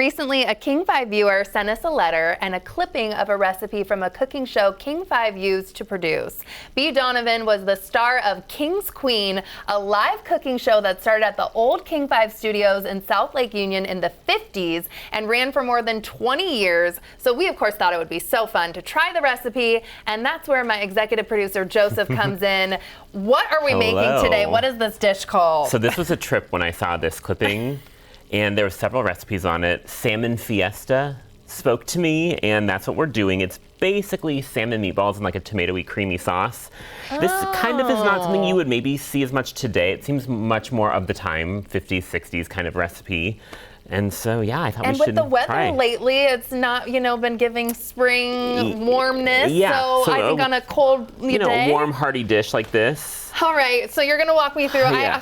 recently a King 5 viewer sent us a letter and a clipping of a recipe from a cooking show King 5 used to produce. Bea Donovan was the star of King's Queen, a live cooking show that started at the old King 5 studios in South Lake Union in the 50s and ran for more than 20 years. So we, of course, thought it would be so fun to try the recipe, and that's where my executive producer, Joseph, comes in. What are we making today? What is this dish called? So this was a trip when I saw this clipping. And there were several recipes on it. Salmon Fiesta spoke to me, and that's what we're doing. It's basically salmon meatballs in like a tomatoey creamy sauce. This kind of is not something you would maybe see as much today. It seems much more of the time, 50s, 60s kind of recipe. And so, yeah, I thought we should try. And with the weather lately, it's not, been giving spring warmness. Yeah. So I think on a cold day. Warm, hearty dish like this. All right, so you're gonna walk me through.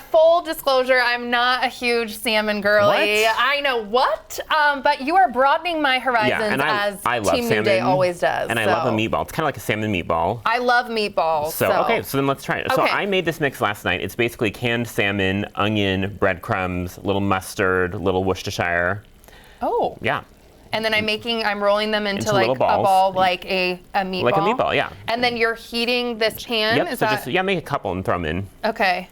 Full disclosure, I'm not a huge salmon girly. What? I know what, but you are broadening my horizons I love Team salmon, New Day always does. And I love a meatball. It's kind of like a salmon meatball. I love meatballs. So then let's try it. Okay. So I made this mix last night. It's basically canned salmon, onion, breadcrumbs, little mustard, little Worcestershire. Oh. Yeah. And then I'm rolling them into like little balls. a ball, like a meatball. Like a meatball, yeah. And then you're heating this pan? Yep, just make a couple and throw them in. Okay.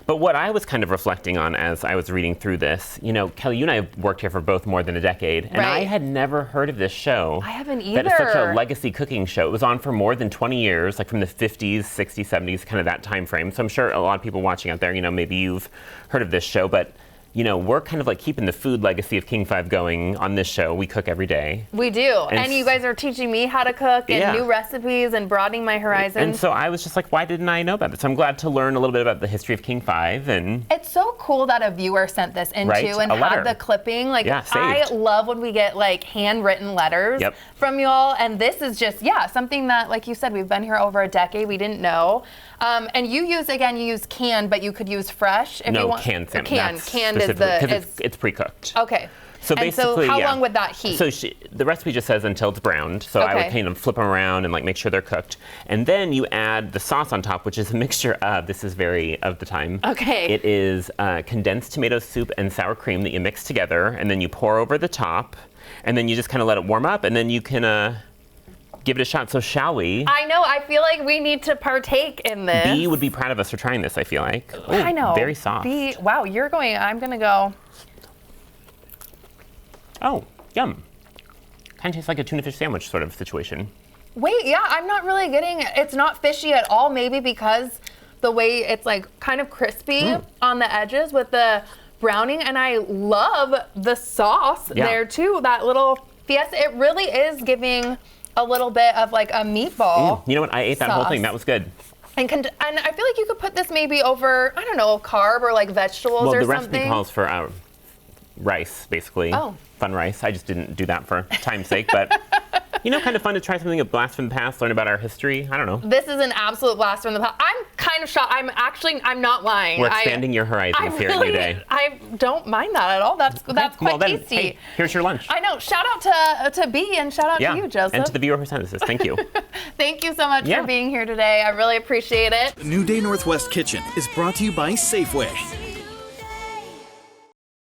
But what I was kind of reflecting on as I was reading through this, Kelly, you and I have worked here for both more than a decade, and I had never heard of this show. I haven't either. That is such a legacy cooking show. It was on for more than 20 years, like from the 50s, 60s, 70s, kind of that time frame. So I'm sure a lot of people watching out there, maybe you've heard of this show, but we're kind of like keeping the food legacy of King 5 going on this show. We cook every day. We do. And you guys are teaching me how to cook and new recipes and broadening my horizons. And so I was just like, why didn't I know about this? I'm glad to learn a little bit about the history of King 5. And it's so cool that a viewer sent this in too and had the clipping. Like, I love when we get like handwritten letters from y'all. And this is just, something that, like you said, we've been here over a decade. We didn't know. And you use canned, but you could use fresh if you want. Canned salmon. Canned is it's pre-cooked. Okay. So basically, how long would that heat? So the recipe just says until it's browned. So I would kind of flip them around and like make sure they're cooked. And then you add the sauce on top, which is a mixture of, this is very of the time. Okay. It is condensed tomato soup and sour cream that you mix together, and then you pour over the top, and then you just kind of let it warm up, and then you can give it a shot. So shall we? I know. I feel like we need to partake in this. Bea would be proud of us for trying this, I feel like. Ooh, I know. Very soft. Wow, you're going. I'm going to go. Oh, yum. Kind of tastes like a tuna fish sandwich sort of situation. Wait, I'm not really getting, it's not fishy at all, maybe because the way it's like kind of crispy on the edges with the browning, and I love the sauce there too, that little fiesta. It really is giving a little bit of like a meatball. You know what, I ate that whole thing, that was good. And I feel like you could put this maybe over, I don't know, carb or like vegetables or something. Well, the recipe calls for rice, basically. Oh. Fun rice. I just didn't do that for time's sake, but kind of fun to try something, a blast from the past, learn about our history. I don't know. This is an absolute blast from the past. I'm kind of shocked. I'm not lying. We're expanding your horizons here at New Day. I don't mind that at all. That's quite tasty. Hey, here's your lunch. I know. Shout out to Bea and shout out to you, Joseph. And to the viewer who sent us this. Thank you. Thank you so much for being here today. I really appreciate it. The New Day Northwest Kitchen is brought to you by Safeway.